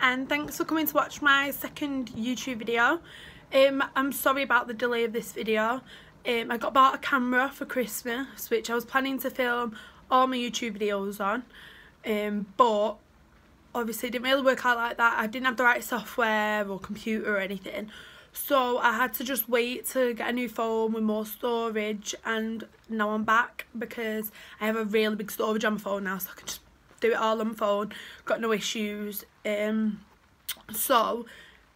and thanks for coming to watch my second YouTube video. I'm sorry about the delay of this video. I got bought a camera for Christmas, which I was planning to film all my YouTube videos on, but obviously it didn't really work out like that. I didn't have the right software or computer or anything, so I had to just wait to get a new phone with more storage, and now I'm back because I have a really big storage on my phone now, so I can just do it all on my phone, got no issues. So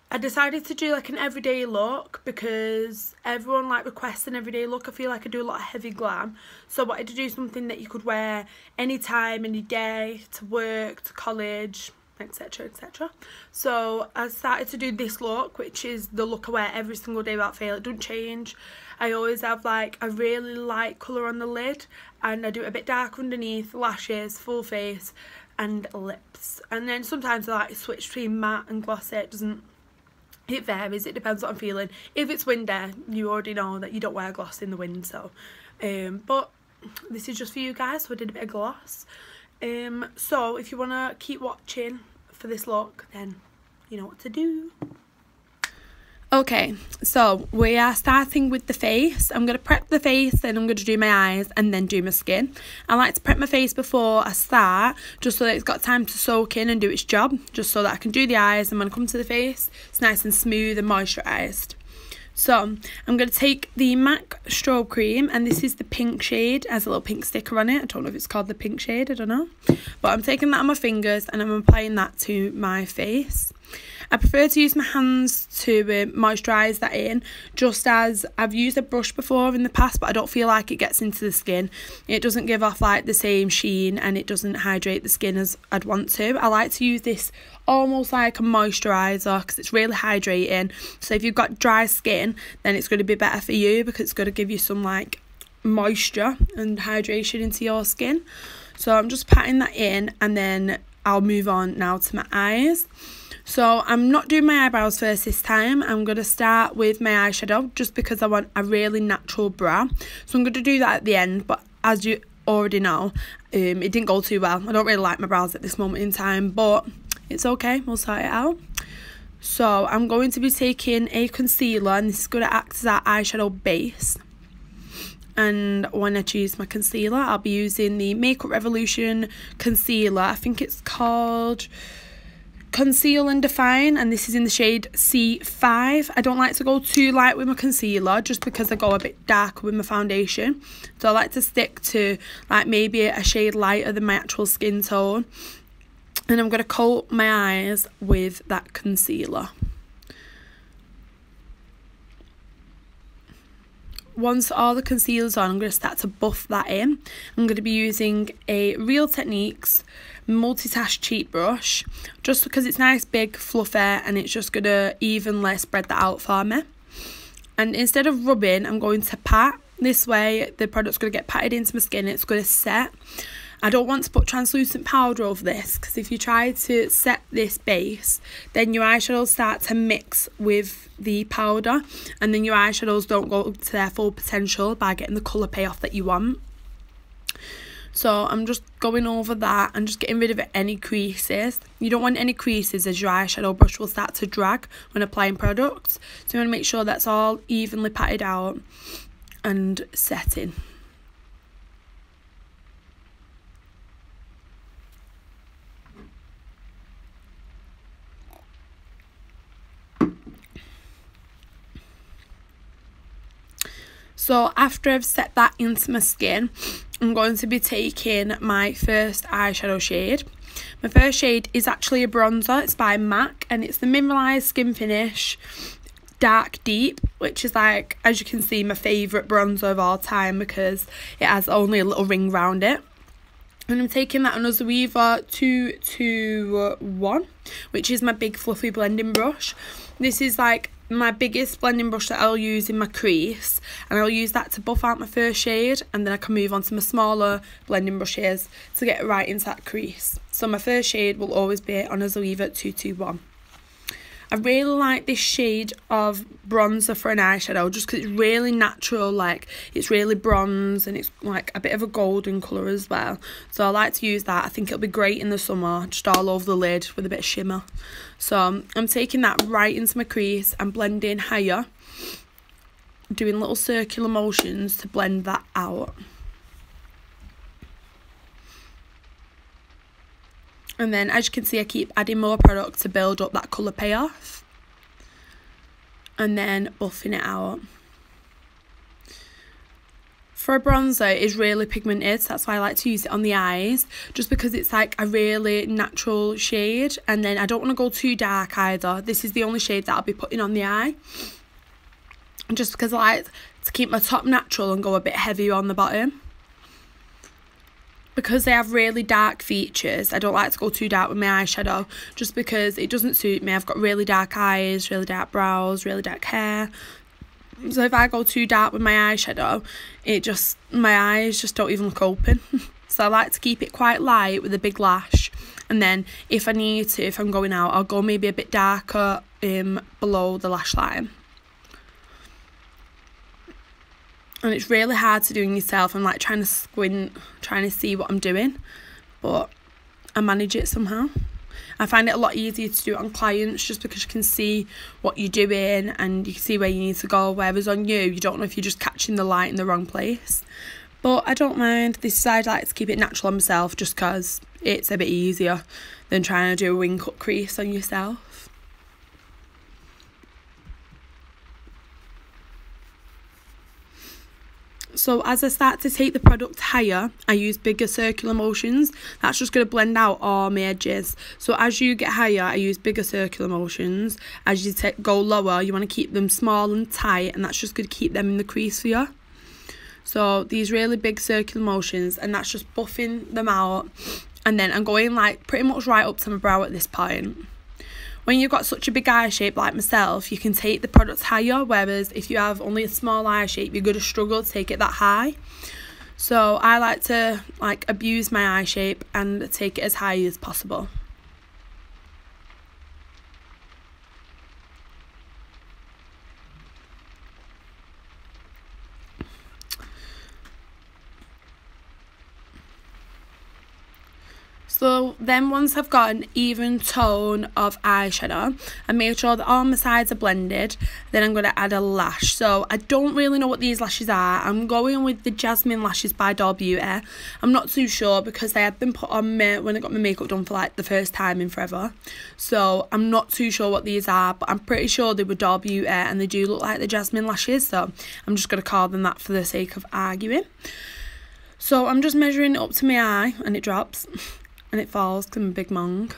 I decided to do like an everyday look because everyone like requests an everyday look. I feel like I do a lot of heavy glam, so I wanted to do something that you could wear anytime, any day, to work, to college, etc, etc. So I started to do this look, which is the look I wear every single day without fail. It doesn't change. I always have like a really light colour on the lid, and I do it a bit darker underneath, lashes, full face and lips. And then sometimes I like to switch between matte and glossy. It varies, it depends what I'm feeling. If it's windy, you already know that you don't wear gloss in the wind, so but this is just for you guys, so I did a bit of gloss. So if you want to keep watching for this look, then you know what to do. Okay, so we are starting with the face. I'm going to prep the face, then I'm going to do my eyes and then do my skin. I like to prep my face before I start, just so that it's got time to soak in and do its job, just so that I can do the eyes, and when I come to the face, it's nice and smooth and moisturised. So I'm going to take the MAC Strobe Cream, and this is the pink shade. It has a little pink sticker on it. I don't know if it's called the pink shade, I don't know. But I'm taking that on my fingers and I'm applying that to my face. I prefer to use my hands to moisturise that in, just as I've used a brush before in the past, but I don't feel like it gets into the skin. It doesn't give off like the same sheen, and it doesn't hydrate the skin as I'd want to. I like to use this almost like a moisturiser because it's really hydrating. So if you've got dry skin, then it's going to be better for you because it's going to give you some like moisture and hydration into your skin. So I'm just patting that in, and then I'll move on now to my eyes. So I'm not doing my eyebrows first this time. I'm going to start with my eyeshadow just because I want a really natural brow. So I'm going to do that at the end, but as you already know, it didn't go too well. I don't really like my brows at this moment in time, but it's okay, we'll sort it out. So I'm going to be taking a concealer, and this is going to act as our eyeshadow base. And when I choose my concealer, I'll be using the Makeup Revolution concealer. I think it's called Conceal and Define, and this is in the shade C5. I don't like to go too light with my concealer just because I go a bit darker with my foundation, so I like to stick to like maybe a shade lighter than my actual skin tone. And I'm going to coat my eyes with that concealer. Once all the concealer's on, I'm going to start to buff that in. I'm going to be using a Real Techniques multitask cheek brush, just because it's nice, big, fluffy, and it's just going to evenly spread that out for me. And instead of rubbing, I'm going to pat. This way the product's going to get patted into my skin, it's going to set. I don't want to put translucent powder over this, because if you try to set this base, then your eyeshadows start to mix with the powder, and then your eyeshadows don't go to their full potential by getting the colour payoff that you want. So I'm just going over that and just getting rid of any creases. You don't want any creases, as your eyeshadow brush will start to drag when applying products. So you want to make sure that's all evenly patted out and setting. So after I've set that into my skin, I'm going to be taking my first eyeshadow shade. My first shade is actually a bronzer. It's by MAC, and it's the Mineralized Skin Finish Dark Deep, which is, like, as you can see, my favourite bronzer of all time because it has only a little ring round it. And I'm taking that on a Zoeva 221, which is my big fluffy blending brush. This is like my biggest blending brush that I'll use in my crease, and I'll use that to buff out my first shade, and then I can move on to my smaller blending brushes to get right into that crease. So my first shade will always be on a Zoeva 221. I really like this shade of bronzer for an eyeshadow just because it's really natural, like it's really bronze and it's like a bit of a golden colour as well. So I like to use that. I think it'll be great in the summer, just all over the lid with a bit of shimmer. So I'm taking that right into my crease and blending higher, doing little circular motions to blend that out. And then, as you can see, I keep adding more product to build up that colour payoff. And then buffing it out. For a bronzer, it is really pigmented, so that's why I like to use it on the eyes. Just because it's like a really natural shade. And then I don't want to go too dark either. This is the only shade that I'll be putting on the eye. And just because I like to keep my top natural and go a bit heavier on the bottom. Because they have really dark features, I don't like to go too dark with my eyeshadow just because it doesn't suit me. I've got really dark eyes, really dark brows, really dark hair. So if I go too dark with my eyeshadow, my eyes just don't even look open. So I like to keep it quite light with a big lash. And then if I need to, if I'm going out, I'll go maybe a bit darker below the lash line. And it's really hard to do in yourself. I'm like trying to squint, trying to see what I'm doing. But I manage it somehow. I find it a lot easier to do it on clients just because you can see what you're doing and you can see where you need to go. Whereas on you don't know if you're just catching the light in the wrong place. But I don't mind. This side I like to keep it natural on myself just because it's a bit easier than trying to do a wing cut crease on yourself. So as I start to take the product higher, I use bigger circular motions. That's just going to blend out all my edges. So as you get higher, I use bigger circular motions. As you go lower, you want to keep them small and tight, and that's just going to keep them in the crease for you. So these really big circular motions, and that's just buffing them out. And then I'm going like pretty much right up to my brow at this point. When you've got such a big eye shape like myself, you can take the product higher, whereas if you have only a small eye shape, you're going to struggle to take it that high. So I like to abuse my eye shape and take it as high as possible. So then once I've got an even tone of eyeshadow, I make sure that all my sides are blended, then I'm going to add a lash. So I don't really know what these lashes are. I'm going with the Jasmine lashes by Doll Beauty. I'm not too sure because they had been put on me when I got my makeup done for like the first time in forever. So I'm not too sure what these are, but I'm pretty sure they were Doll Beauty and they do look like the Jasmine lashes. So I'm just going to call them that for the sake of arguing. So I'm just measuring it up to my eye and it drops. And it falls because I'm a big mong.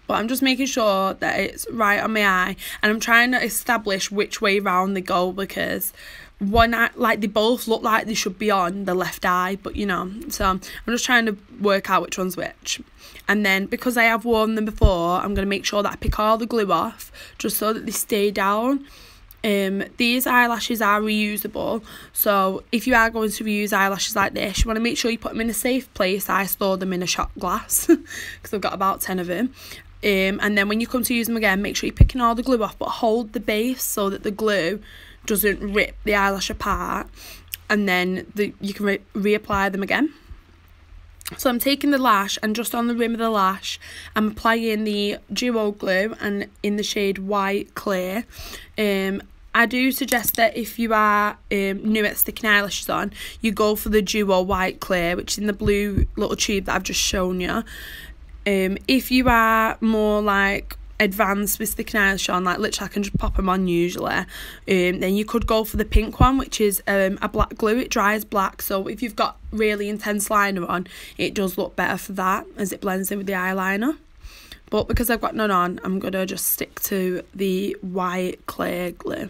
But I'm just making sure that it's right on my eye. And I'm trying to establish which way round they go because one eye, they both look like they should be on the left eye. But you know, so I'm just trying to work out which one's which. And then because I have worn them before, I'm going to make sure that I pick all the glue off just so that they stay down. These eyelashes are reusable, so if you are going to reuse eyelashes like this, you want to make sure you put them in a safe place. I store them in a shot glass because I've got about 10 of them. And then when you come to use them again, make sure you're picking all the glue off, but hold the base so that the glue doesn't rip the eyelash apart, and then you can reapply them again. So I'm taking the lash and just on the rim of the lash, I'm applying the duo glue and in the shade White Clay. I do suggest that if you are new at sticking eyelashes on, you go for the duo White Clay, which is in the blue little tube that I've just shown you. If you are more advanced with sticking eyelashes on, literally I can just pop them on usually, then you could go for the pink one, which is a black glue. It dries black, so if you've got really intense liner on, it does look better for that as it blends in with the eyeliner. But because I've got none on, I'm going to just stick to the White Clay glue.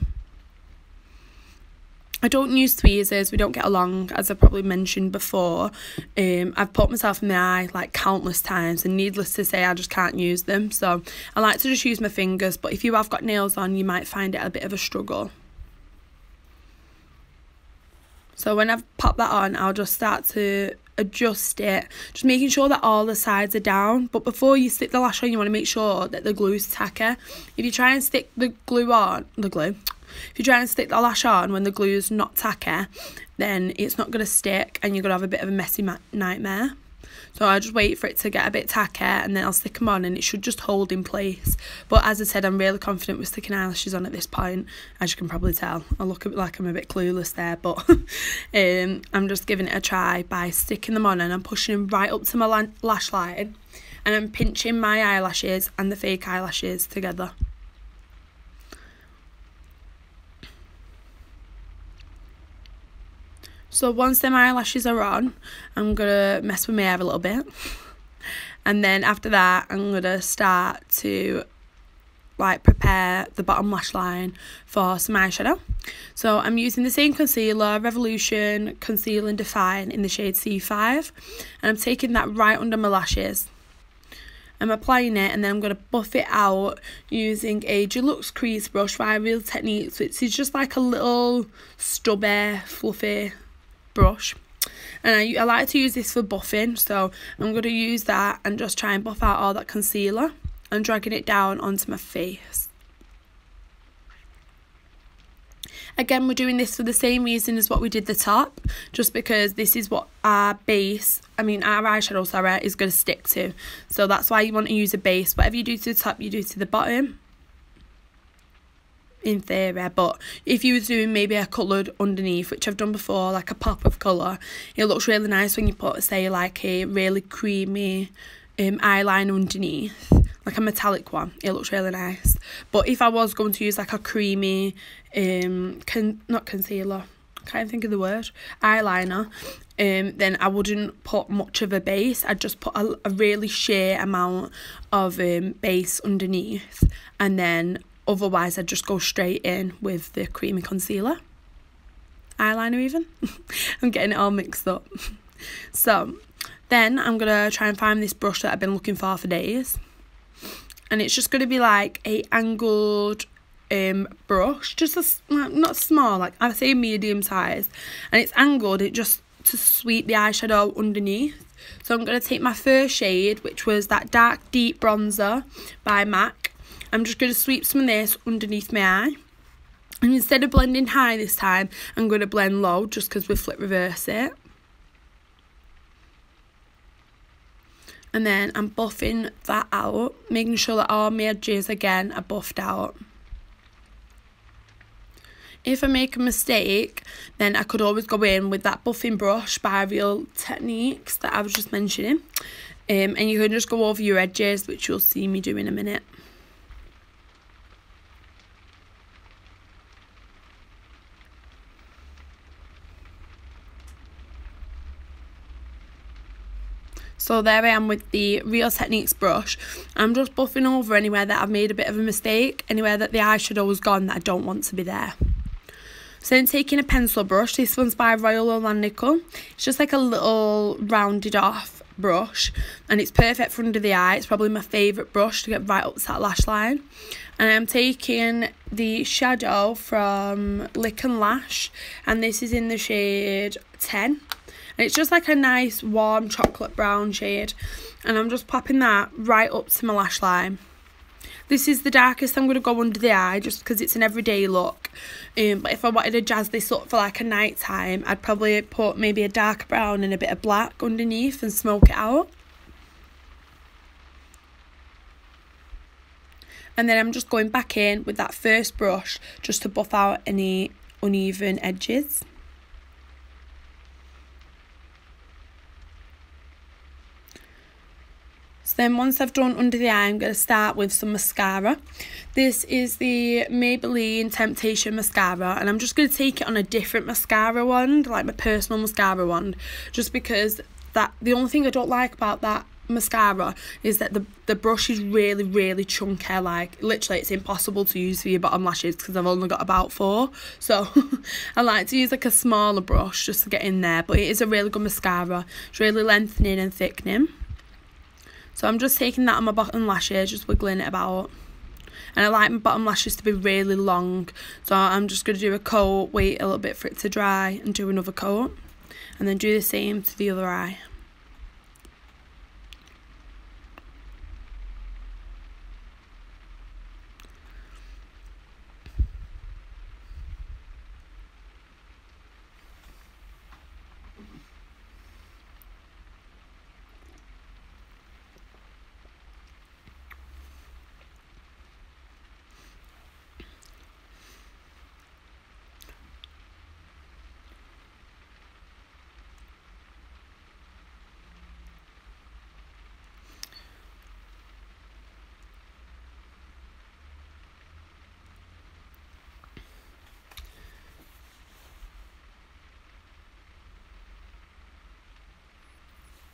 I don't use tweezers, we don't get along, as I probably mentioned before. I've put myself in the eye countless times, and needless to say I just can't use them. So I like to just use my fingers, but if you have got nails on, you might find it a bit of a struggle. So when I've popped that on, I'll just start to adjust it, just making sure that all the sides are down. But before you stick the lash on, you want to make sure that the glue is tacky. If you try and stick the glue on, if you try and stick the lash on when the glue is not tacky, then it's not going to stick and you're going to have a bit of a messy nightmare. So I just wait for it to get a bit tacky and then I'll stick them on and it should just hold in place. But as I said, I'm really confident with sticking eyelashes on at this point. As you can probably tell, I look like I'm a bit clueless there, but I'm just giving it a try by sticking them on, and I'm pushing them right up to my lash line, and I'm pinching my eyelashes and the fake eyelashes together. So once them eyelashes are on, I'm going to mess with my hair a little bit. And then after that, I'm going to start to like prepare the bottom lash line for some eyeshadow. So I'm using the same concealer, Revolution Conceal and Define in the shade C5. And I'm taking that right under my lashes. I'm applying it and then I'm going to buff it out using a Deluxe Crease brush by Real Techniques, which is just like a little stubby, fluffy brush. And I like to use this for buffing, so I'm going to use that and just try and buff out all that concealer and dragging it down onto my face. Again, we're doing this for the same reason as what we did the top, just because this is what our eyeshadow, sorry, is going to stick to. So that's why you want to use a base. Whatever you do to the top, you do to the bottom, in theory. But if you were doing maybe a coloured underneath, which I've done before, like a pop of colour, it looks really nice when you put, say, like a really creamy eyeliner underneath, like a metallic one. It looks really nice. But if I was going to use like a creamy not concealer, I can't think of the word, eyeliner, then I wouldn't put much of a base. I'd just put a really sheer amount of base underneath, and then otherwise I'd just go straight in with the creamy concealer, eyeliner even. I'm getting it all mixed up. So then I'm going to try and find this brush that I've been looking for days, and it's just going to be like a angled brush, just not small, like I say medium size, and it's angled it just to sweep the eyeshadow underneath. So I'm going to take my first shade, which was that dark deep bronzer by MAC. I'm just going to sweep some of this underneath my eye, and instead of blending high this time, I'm going to blend low, just because we flip reverse it. And then I'm buffing that out, making sure that all my edges again are buffed out. If I make a mistake, then I could always go in with that buffing brush by Real Techniques that I was just mentioning. And you can just go over your edges, which you'll see me do in a minute. So there I am with the Real Techniques brush. I'm just buffing over anywhere that I've made a bit of a mistake, anywhere that the eyeshadow has gone that I don't want to be there. So then taking a pencil brush, this one's by Royal Olandico. It's just like a little rounded off brush, and it's perfect for under the eye. It's probably my favourite brush to get right up to that lash line. And I'm taking the shadow from Lick and Lash, and this is in the shade 10. And it's just like a nice warm chocolate brown shade, and I'm just popping that right up to my lash line. This is the darkest I'm going to go under the eye, just because it's an everyday look. But if I wanted to jazz this up for like a night time, I'd probably put maybe a dark brown and a bit of black underneath and smoke it out. And then I'm just going back in with that first brush just to buff out any uneven edges. So then once I've done under the eye, I'm going to start with some mascara. This is the Maybelline Temptation Mascara, and I'm just going to take it on a different mascara wand, like my personal mascara wand, just because the only thing I don't like about that mascara is that the brush is really, really chunky. Like literally it's impossible to use for your bottom lashes because I've only got about 4. So I like to use like a smaller brush just to get in there, but it is a really good mascara. It's really lengthening and thickening. So I'm just taking that on my bottom lashes, just wiggling it about. And I like my bottom lashes to be really long. So I'm just going to do a coat, wait a little bit for it to dry, and do another coat. And then do the same to the other eye.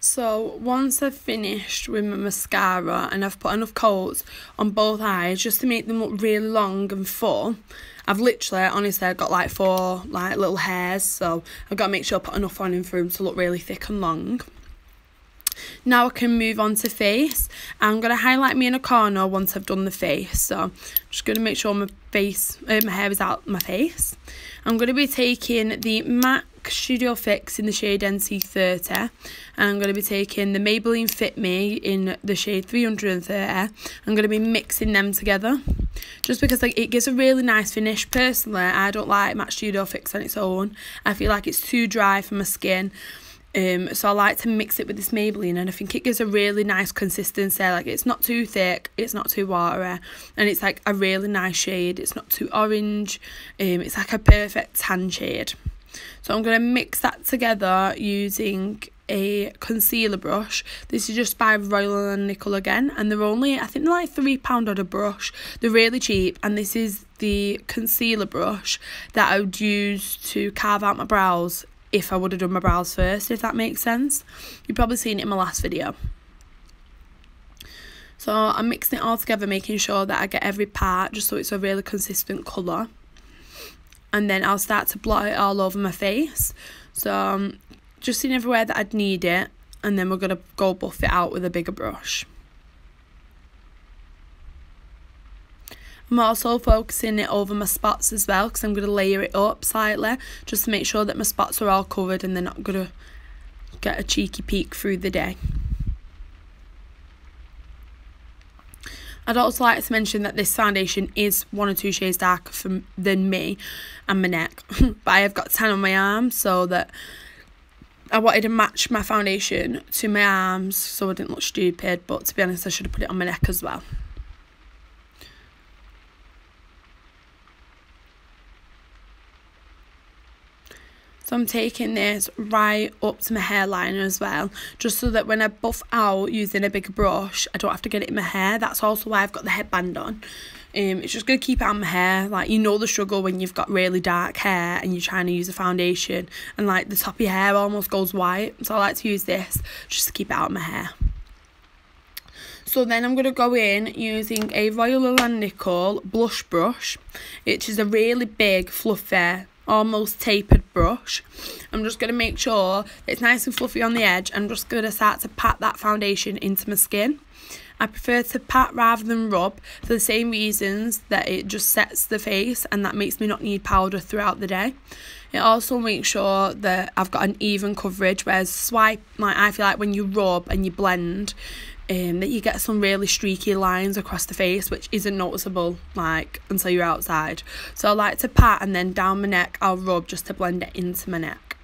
So once I've finished with my mascara and I've put enough coats on both eyes just to make them look really long and full, I've literally, honestly, I've got like 4 like little hairs, so I've got to make sure I put enough on for them to look really thick and long. Now I can move on to face. I'm going to highlight me in a corner once I've done the face. So I'm just going to make sure my hair is out my face. I'm going to be taking the MAC Studio Fix in the shade NC30. And I'm going to be taking the Maybelline Fit Me in the shade 330. I'm going to be mixing them together. Just because like it gives a really nice finish. Personally, I don't like MAC Studio Fix on its own. I feel like it's too dry for my skin. So I like to mix it with this Maybelline, and I think it gives a really nice consistency. Like it's not too thick, it's not too watery, and it's like a really nice shade. It's not too orange. It's like a perfect tan shade. So I'm going to mix that together using a concealer brush. This is just by Royal & Nickel again, and they're only, I think they're like £3 on a brush. They're really cheap, and this is the concealer brush that I would use to carve out my brows if I would have done my brows first, if that makes sense. You've probably seen it in my last video. So I'm mixing it all together, making sure that I get every part just so it's a really consistent colour. And then I'll start to blot it all over my face. So just in everywhere that I'd need it, and then we're going to go buff it out with a bigger brush. I'm also focusing it over my spots as well, because I'm going to layer it up slightly just to make sure that my spots are all covered and they're not going to get a cheeky peek through the day. I'd also like to mention that this foundation is 1 or 2 shades darker than me and my neck. But I have got tan on my arms, so that I wanted to match my foundation to my arms so I didn't look stupid. But to be honest, I should have put it on my neck as well. So I'm taking this right up to my hairline as well, just so that when I buff out using a bigger brush, I don't have to get it in my hair. That's also why I've got the headband on. It's just going to keep it on my hair. Like, you know the struggle when you've got really dark hair and you're trying to use a foundation and like the top of your hair almost goes white. So I like to use this just to keep it out of my hair. So then I'm going to go in using a Royal & Nickel blush brush, which is a really big, fluffy, almost tapered brush. I'm just going to make sure that it's nice and fluffy on the edge. I'm just going to start to pat that foundation into my skin. I prefer to pat rather than rub for the same reasons that it just sets the face and that makes me not need powder throughout the day. It also makes sure that I've got an even coverage, whereas swipe, like I feel like when you rub and you blend, that you get some really streaky lines across the face, which isn't noticeable like until you're outside. So I like to pat, and then down my neck I'll rub just to blend it into my neck.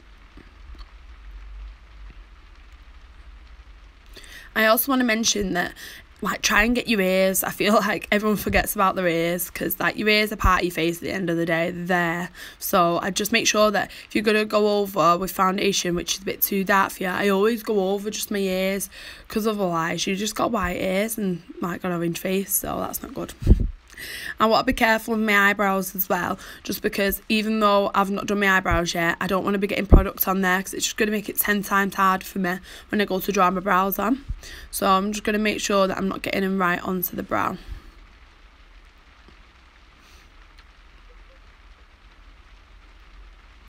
I also want to mention that, like, try and get your ears. I feel like everyone forgets about their ears, because like your ears are part of your face at the end of the day. They're there. So I just make sure that if you're going to go over with foundation which is a bit too dark for you, I always go over just my ears, because otherwise you just got white ears and like an orange face, so that's not good. I want to be careful with my eyebrows as well, just because even though I've not done my eyebrows yet, I don't want to be getting product on there, because it's just going to make it 10 times harder for me when I go to draw my brows on. So I'm just going to make sure that I'm not getting them right onto the brow.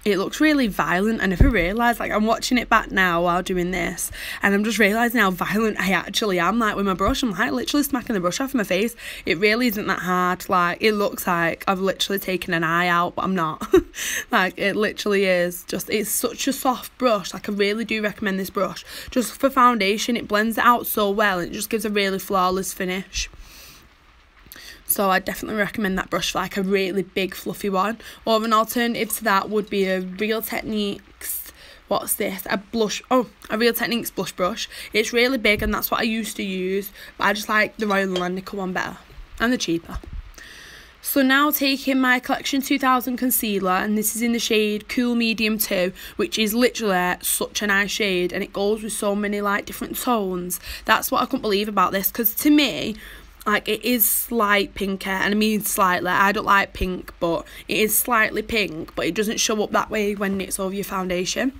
it looks really violent. I never realised, like, I'm watching it back now while doing this, and I'm just realising how violent I actually am, like, with my brush. I'm, like, literally smacking the brush off my face. It really isn't that hard. Like, it looks like I've literally taken an eye out, but I'm not. Like, it literally is just, it's such a soft brush. Like, I really do recommend this brush. Just for foundation, it blends it out so well, and it just gives a really flawless finish. So I definitely recommend that brush for like a really big fluffy one. Or an alternative to that would be a Real Techniques, what's this? A Real Techniques blush brush. It's really big, and that's what I used to use, but I just like the Royal Atlantica one better, and the cheaper. So now taking my Collection 2000 concealer, and this is in the shade Cool Medium 2, which is literally such a nice shade, and it goes with so many like different tones. That's what I couldn't believe about this, because to me, like, it is slight pinker, and I mean slightly. I don't like pink, but it is slightly pink, but it doesn't show up that way when it's over your foundation.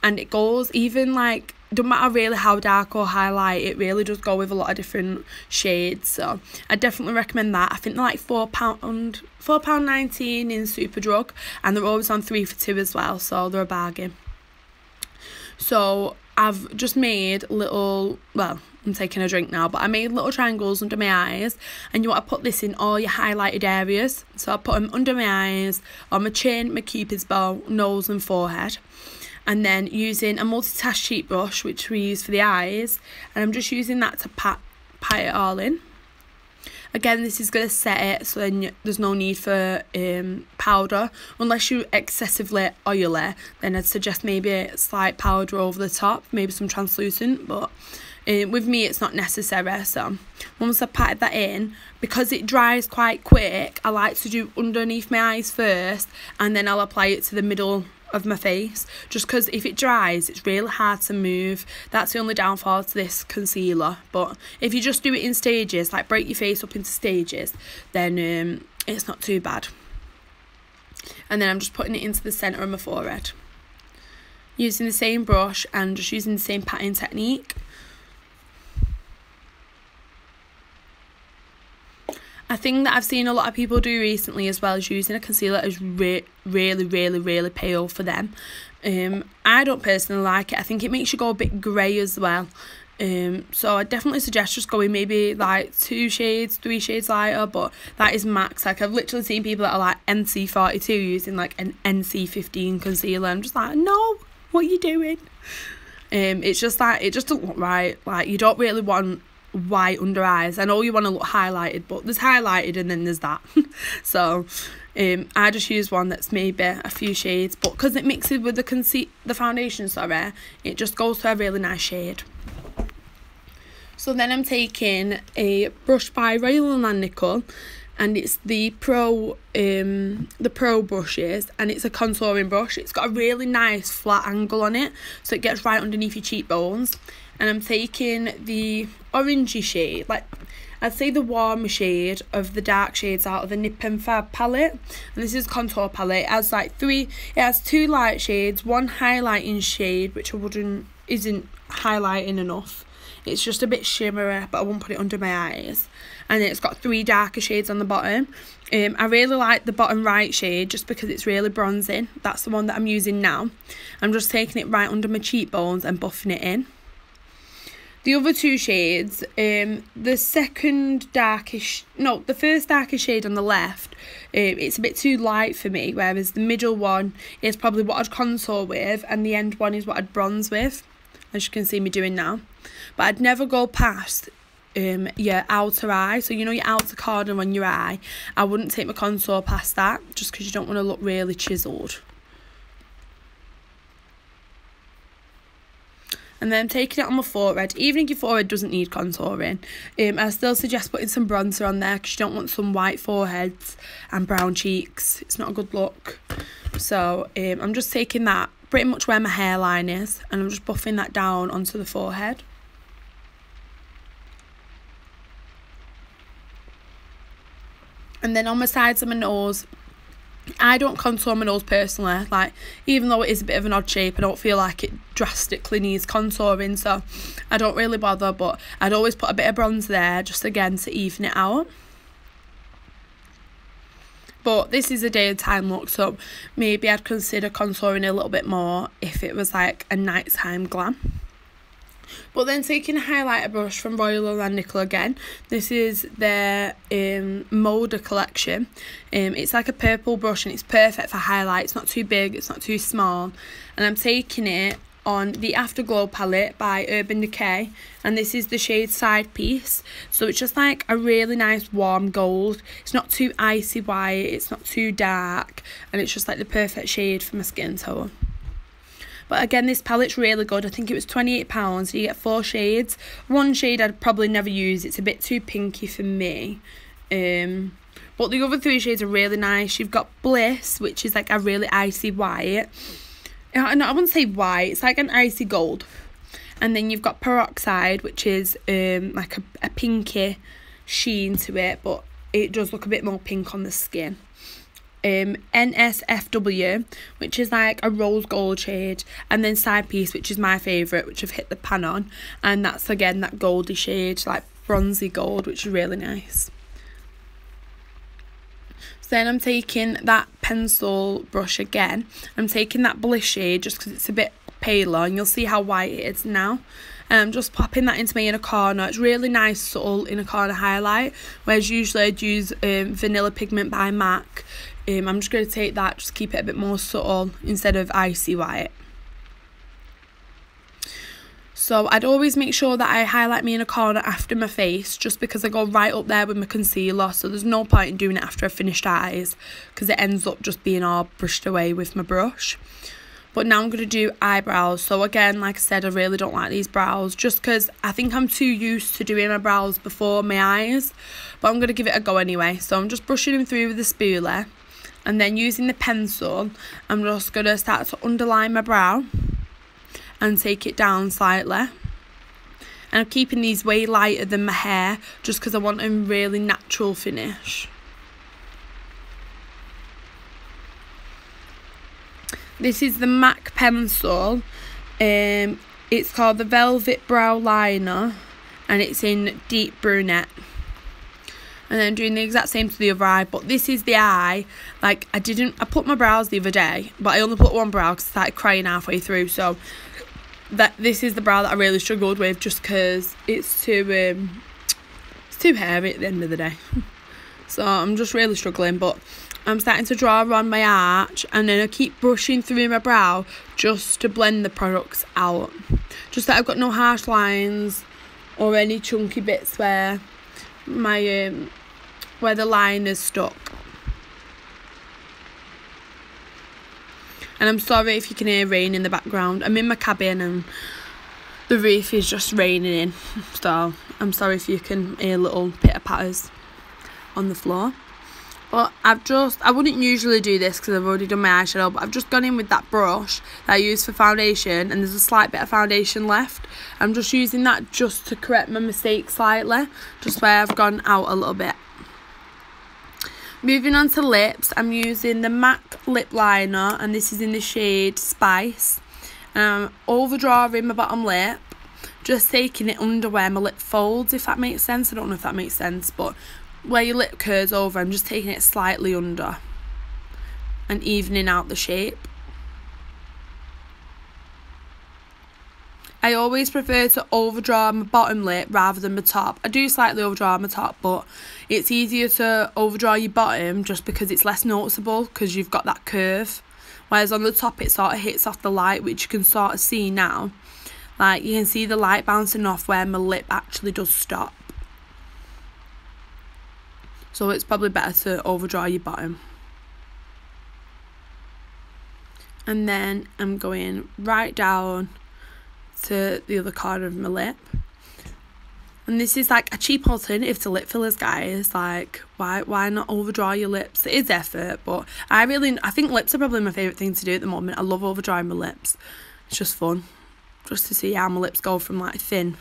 And it goes, even like, don't matter really how dark or highlight, it really does go with a lot of different shades. So I definitely recommend that. I think they're like £4.19 in Superdrug, and they're always on 3 for 2 as well, so they're a bargain. So I've just made little, well, I'm taking a drink now, but I made little triangles under my eyes, and you want to put this in all your highlighted areas. So I put them under my eyes, on my chin, my cupid's bow, nose and forehead. And then using a multitask cheek brush, which we use for the eyes, and I'm just using that to pat it all in. Again, this is going to set it, so then there's no need for powder. Unless you're excessively oily, then I'd suggest maybe a slight powder over the top, maybe some translucent, but with me it's not necessary. So once I've patted that in, because it dries quite quick, I like to do underneath my eyes first, and then I'll apply it to the middle of my face, just because if it dries it's really hard to move. That's the only downfall to this concealer. But if you just do it in stages, like break your face up into stages, then it's not too bad. And then I'm just putting it into the centre of my forehead using the same brush and just using the same patting technique. A thing that I've seen a lot of people do recently as well is using a concealer that is really pale for them. I don't personally like it. I think it makes you go a bit grey as well. So I definitely suggest just going maybe like 2 shades, 3 shades lighter, but that is max. Like, I've literally seen people that are like NC42 using like an NC15 concealer. I'm just like, no, what are you doing? It's just like, it just doesn't look right. Like, you don't really want white under eyes. I know you want to look highlighted, but there's highlighted and then there's that. So I just use one that's maybe a few shades, but because it mixes with the foundation, sorry, it just goes to a really nice shade. So then I'm taking a brush by Royal Atlantica, and it's the Pro brushes, and it's a contouring brush. It's got a really nice flat angle on it, so it gets right underneath your cheekbones. And I'm taking the orangey shade, like I'd say the warmer shade of the dark shades out of the Nip and Fab palette. And this is contour palette. It has like it has 2 light shades, 1 highlighting shade, which isn't highlighting enough. It's just a bit shimmery, but I won't put it under my eyes. And it's got 3 darker shades on the bottom. I really like the bottom right shade just because it's really bronzing. That's the one that I'm using now. I'm just taking it right under my cheekbones and buffing it in. The other 2 shades, the first darkest shade on the left, it's a bit too light for me, whereas the middle one is probably what I'd contour with, and the end one is what I'd bronze with, as you can see me doing now. But I'd never go past your outer eye, so you know your outer corner on your eye. I wouldn't take my contour past that, just because you don't want to look really chiselled. And then I'm taking it on my forehead. Even if your forehead doesn't need contouring, I still suggest putting some bronzer on there, because you don't want some white foreheads and brown cheeks. It's not a good look. So I'm just taking that pretty much where my hairline is, and I'm just buffing that down onto the forehead. And then on my sides of my nose, I don't contour my nose personally. Like, even though it is a bit of an odd shape, I don't feel like it drastically needs contouring, so I don't really bother. But I'd always put a bit of bronze there, just again to even it out. But this is a daytime look, so maybe I'd consider contouring a little bit more if it was like a nighttime glam. But then taking a highlighter brush from Royal and Nickel again. This is their Molder collection. It's like a purple brush and it's perfect for highlight. It's not too big, it's not too small. And I'm taking it on the Afterglow palette by Urban Decay, and this is the shade Side Piece. So it's just like a really nice warm gold. It's not too icy white, it's not too dark, and it's just like the perfect shade for my skin tone. But again, this palette's really good. I think it was £28. You get 4 shades. One shade I'd probably never use. It's a bit too pinky for me. But the other 3 shades are really nice. You've got Bliss, which is like a really icy white. No, I wouldn't say white. It's like an icy gold. And then you've got Peroxide, which is like a pinky sheen to it, but it does look a bit more pink on the skin. NSFW, which is like a rose gold shade, and then Side Piece, which is my favourite, which I've hit the pan on, and that's again that goldy shade, like bronzy gold, which is really nice. So then I'm taking that pencil brush again. I'm taking that Bliss shade just because it's a bit paler, and you'll see how white it is now. And I'm just popping that into my inner corner. It's really nice, subtle inner corner highlight, whereas usually I'd use Vanilla Pigment by MAC. I'm just going to take that, just keep it a bit more subtle instead of icy white. So I'd always make sure that I highlight my inner corner after my face, just because I go right up there with my concealer, so there's no point in doing it after I've finished eyes, because it ends up just being all brushed away with my brush. But now I'm going to do eyebrows. So again, like I said, I really don't like these brows, just because I think I'm too used to doing my brows before my eyes. But I'm going to give it a go anyway. So I'm just brushing them through with the spoolie. And then using the pencil, I'm just going to start to underline my brow and take it down slightly. And I'm keeping these way lighter than my hair, just because I want a really natural finish. This is the MAC pencil. It's called the Velvet Brow Liner, and it's in Deep Brunette. And then doing the exact same to the other eye, but this is the eye. Like, I put my brows the other day, but I only put one brow because I started crying halfway through. So this is the brow that I really struggled with, just because it's too hairy at the end of the day. So I'm just really struggling, but I'm starting to draw around my arch, and then I keep brushing through my brow just to blend the products out. Just that I've got no harsh lines or any chunky bits where my where the line is stuck. And I'm sorry if you can hear rain in the background. I'm in my cabin and the roof is just raining in, so I'm sorry if you can hear little pitter-patters on the floor. But I wouldn't usually do this because I've already done my eyeshadow, but I've just gone in with that brush that I use for foundation, and there's a slight bit of foundation left. I'm just using that just to correct my mistake slightly, just where I've gone out a little bit. Moving on to lips, I'm using the MAC lip liner, and this is in the shade Spice. Overdrawing my bottom lip, just taking it under where my lip folds, if that makes sense. I don't know if that makes sense, but where your lip curves over, I'm just taking it slightly under and evening out the shape. I always prefer to overdraw my bottom lip rather than my top. I do slightly overdraw my top, but it's easier to overdraw your bottom just because it's less noticeable because you've got that curve. Whereas on the top it sort of hits off the light, which you can sort of see now. Like, you can see the light bouncing off where my lip actually does stop. So it's probably better to overdraw your bottom. And then I'm going right down to the other corner of my lip. And this is like a cheap alternative to lip fillers, guys. Like, why not overdraw your lips? It is effort, but I think lips are probably my favourite thing to do at the moment. I love overdrawing my lips. It's just fun. Just to see how my lips go from like thin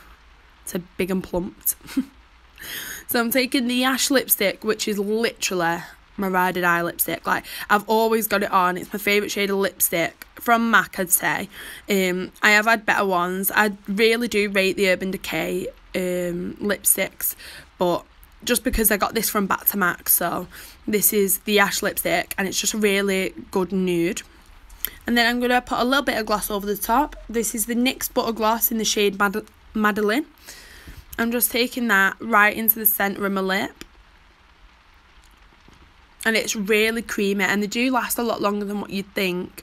to big and plumped. So I'm taking the Ash lipstick, which is literally my ride or die lipstick. Like, I've always got it on. It's my favourite shade of lipstick from MAC, I'd say. I have had better ones. I really do rate the Urban Decay lipsticks, but just because I got this from Back to Max. So this is the Ash lipstick, and it's just a really good nude. And then I'm going to put a little bit of gloss over the top. This is the NYX Butter Gloss in the shade Madeline. I'm just taking that right into the centre of my lip. And it's really creamy, and they do last a lot longer than what you'd think.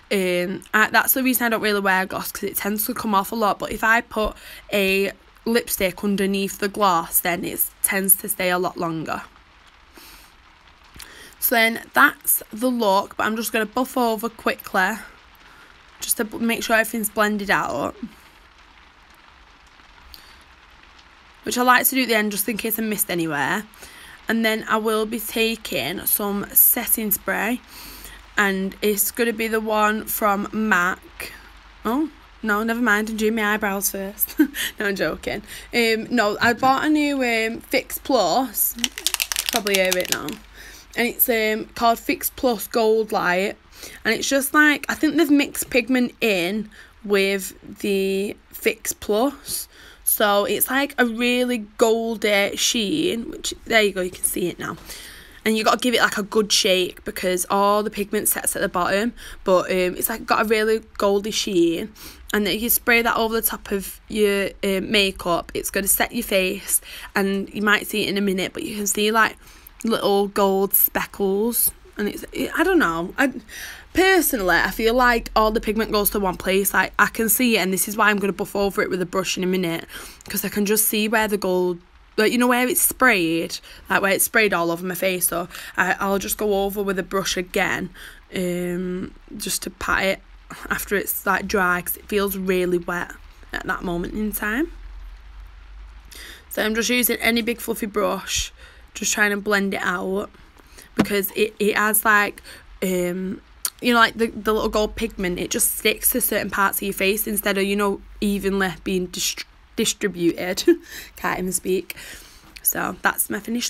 That's the reason I don't really wear gloss, because it tends to come off a lot. But if I put a lipstick underneath the gloss, then it tends to stay a lot longer. So then that's the look, but I'm just going to buff over quickly just to make sure everything's blended out, which I like to do at the end just in case I missed anywhere. And then I will be taking some setting spray, and it's going to be the one from MAC. Oh, no, never mind, I'm doing my eyebrows first. No, I'm joking. No, I bought a new Fix Plus, probably hear it now, and it's called Fix Plus Gold Light, and it's just like, I think they've mixed pigment in with the Fix Plus. So it's like a really goldy sheen, which, there you go, you can see it now. And you got to give it like a good shake, because all the pigment sets at the bottom. But it's like got a really goldy sheen. And then you spray that over the top of your makeup. It's going to set your face. And you might see it in a minute, but you can see like little gold speckles. And I don't know. Personally, I feel like all the pigment goes to one place. Like, I can see it, and this is why I'm going to buff over it with a brush in a minute, because I can just see where the gold, like, you know, where it's sprayed, like where it's sprayed all over my face. So I'll just go over with a brush again, just to pat it after it's like dry, because it feels really wet at that moment in time. So I'm just using any big fluffy brush, just trying to blend it out, because it has like you know, like the little gold pigment, it just sticks to certain parts of your face instead of, you know, evenly being distributed. Can't even speak. So that's my finished look.